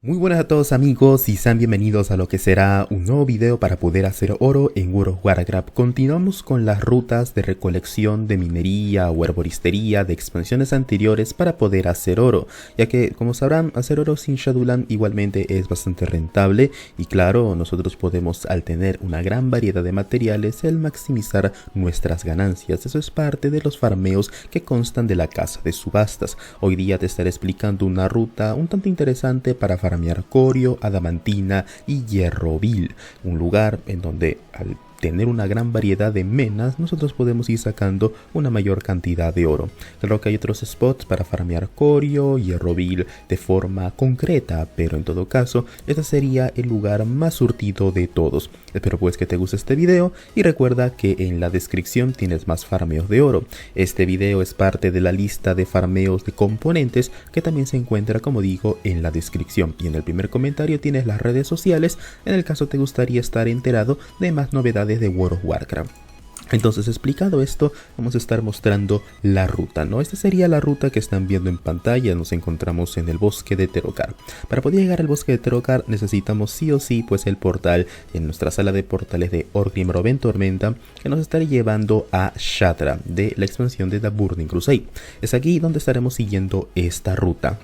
Muy buenas a todos amigos y sean bienvenidos a lo que será un nuevo video para poder hacer oro en World of Warcraft. Continuamos con las rutas de recolección de minería o herboristería de expansiones anteriores para poder hacer oro, ya que como sabrán hacer oro sin Shadowland igualmente es bastante rentable y claro, nosotros podemos al tener una gran variedad de materiales el maximizar nuestras ganancias. Eso es parte de los farmeos que constan de la casa de subastas. Hoy día te estaré explicando una ruta un tanto interesante para farmear corio, adamantina y hierro vil, un lugar en donde al tener una gran variedad de menas nosotros podemos ir sacando una mayor cantidad de oro. Claro que hay otros spots para farmear corio, hierro vil de forma concreta, pero en todo caso este sería el lugar más surtido de todos. Espero pues que te guste este video y recuerda que en la descripción tienes más farmeos de oro. Este video es parte de la lista de farmeos de componentes que también se encuentra, como digo, en la descripción, y en el primer comentario tienes las redes sociales en el caso te gustaría estar enterado de más novedades de World of Warcraft. Entonces, explicado esto, vamos a estar mostrando la ruta, ¿no? Esta sería la ruta que están viendo en pantalla. Nos encontramos en el bosque de Terokkar. Para poder llegar al bosque de Terokkar necesitamos sí o sí pues el portal en nuestra sala de portales de Orgrimmar o Ventormenta, que nos estará llevando a Shattra de la expansión de The Burning Crusade. Es aquí donde estaremos siguiendo esta ruta,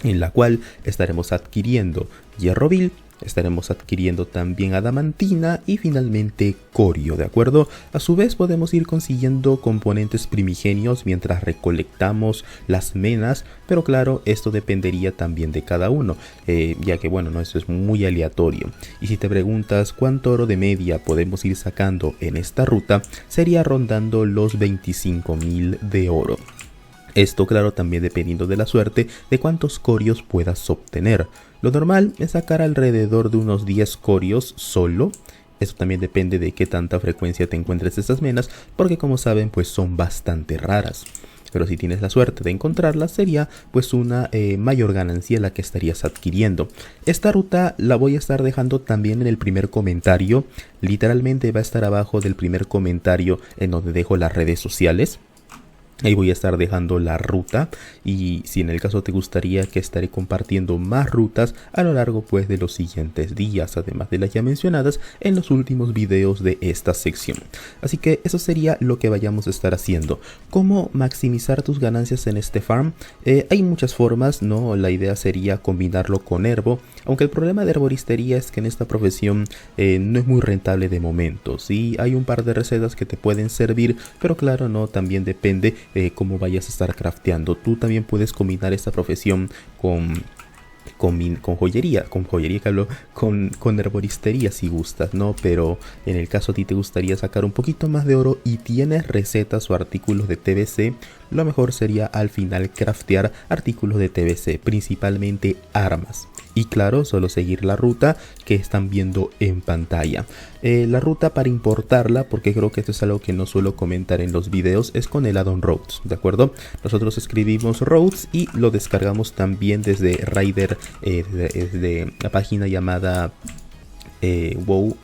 en la cual estaremos adquiriendo hierro vil, estaremos adquiriendo también adamantina y finalmente corio, ¿de acuerdo? A su vez podemos ir consiguiendo componentes primigenios mientras recolectamos las menas, pero claro, esto dependería también de cada uno, ya que bueno, no, eso es muy aleatorio. Y si te preguntas cuánto oro de media podemos ir sacando en esta ruta, sería rondando los 25.000 de oro. Esto claro también dependiendo de la suerte de cuántos corios puedas obtener. Lo normal es sacar alrededor de unos 10 corios solo. Eso también depende de qué tanta frecuencia te encuentres estas menas, porque como saben pues son bastante raras. Pero si tienes la suerte de encontrarlas sería pues una mayor ganancia la que estarías adquiriendo. Esta ruta la voy a estar dejando también en el primer comentario. Literalmente va a estar abajo del primer comentario en donde dejo las redes sociales. Ahí voy a estar dejando la ruta, y si en el caso te gustaría, que estaré compartiendo más rutas a lo largo pues de los siguientes días, además de las ya mencionadas en los últimos videos de esta sección. Así que eso sería lo que vayamos a estar haciendo. ¿Cómo maximizar tus ganancias en este farm? Hay muchas formas, ¿no? La idea sería combinarlo con herbo, aunque el problema de herboristería es que en esta profesión no es muy rentable de momento. Sí, hay un par de recetas que te pueden servir, pero claro, no, también depende cómo vayas a estar crafteando. Tú también puedes combinar esta profesión con joyería, que hablo, con herboristería si gustas, ¿no? Pero en el caso a ti te gustaría sacar un poquito más de oro y tienes recetas o artículos de TBC, lo mejor sería al final craftear artículos de TBC, principalmente armas. Y claro, solo seguir la ruta que están viendo en pantalla. La ruta para importarla, porque creo que esto es algo que no suelo comentar en los videos, es con el addon Roads, ¿de acuerdo? Nosotros escribimos Roads y lo descargamos también desde Rider, desde la página llamada WoW,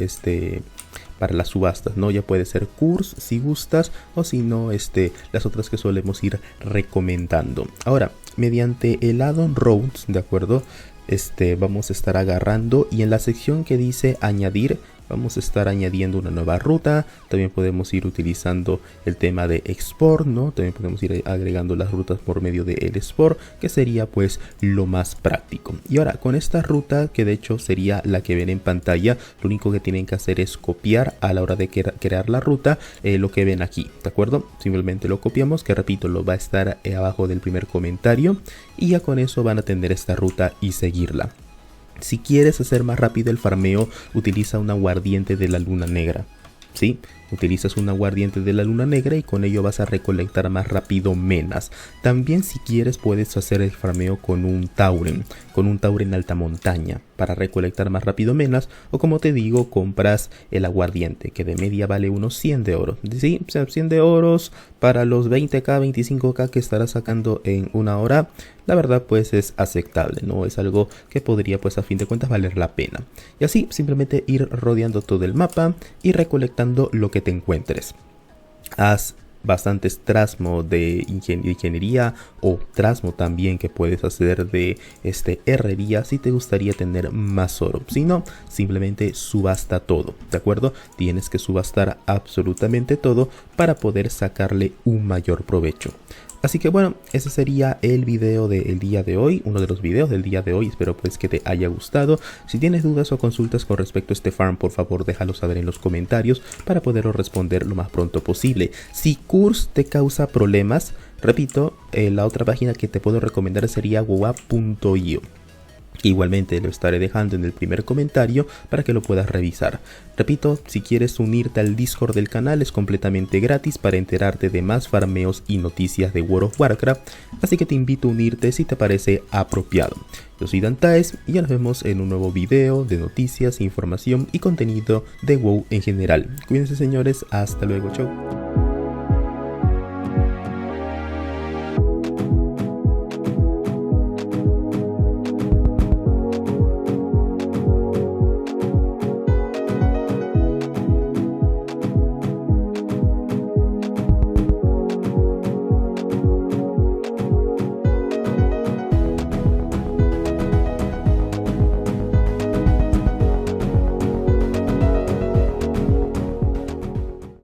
para las subastas, ¿no? Ya puede ser Curse si gustas, o si no, las otras que solemos ir recomendando. Ahora, mediante el addon Roads, ¿de acuerdo? Vamos a estar agarrando, y en la sección que dice añadir vamos a estar añadiendo una nueva ruta. También podemos ir utilizando el tema de export, ¿no? También podemos ir agregando las rutas por medio de el export, que sería pues lo más práctico. Y ahora con esta ruta, que de hecho sería la que ven en pantalla, lo único que tienen que hacer es copiar a la hora de crear la ruta lo que ven aquí, ¿de acuerdo? Simplemente lo copiamos, que repito, lo va a estar abajo del primer comentario, y ya con eso van a tener esta ruta y seguirla. Si quieres hacer más rápido el farmeo, utiliza un aguardiente de la luna negra, ¿sí? Utilizas un aguardiente de la luna negra y con ello vas a recolectar más rápido menas. También si quieres puedes hacer el farmeo con un tauren alta montaña para recolectar más rápido menas, o como te digo, compras el aguardiente que de media vale unos 100 de oro. Sí, o sea, 100 de oros para los 20k, 25k que estarás sacando en una hora. La verdad pues es aceptable, ¿no? Es algo que podría pues a fin de cuentas valer la pena. Y así simplemente ir rodeando todo el mapa y recolectando lo que te encuentres. Haz bastantes trasmo de ingeniería o trasmo también que puedes hacer de herrería si te gustaría tener más oro. Si no, simplemente subasta todo, ¿de acuerdo? Tienes que subastar absolutamente todo para poder sacarle un mayor provecho. Así que bueno, ese sería el video del día de hoy, uno de los videos del día de hoy. Espero pues que te haya gustado. Si tienes dudas o consultas con respecto a este farm, por favor déjalo saber en los comentarios para poderlo responder lo más pronto posible. Si Curse te causa problemas, repito, la otra página que te puedo recomendar sería wowa.io. Igualmente lo estaré dejando en el primer comentario para que lo puedas revisar. Repito, si quieres unirte al Discord del canal es completamente gratis para enterarte de más farmeos y noticias de World of Warcraft, así que te invito a unirte si te parece apropiado. Yo soy Dantaes y ya nos vemos en un nuevo video de noticias, información y contenido de WoW en general. Cuídense señores, hasta luego, chau.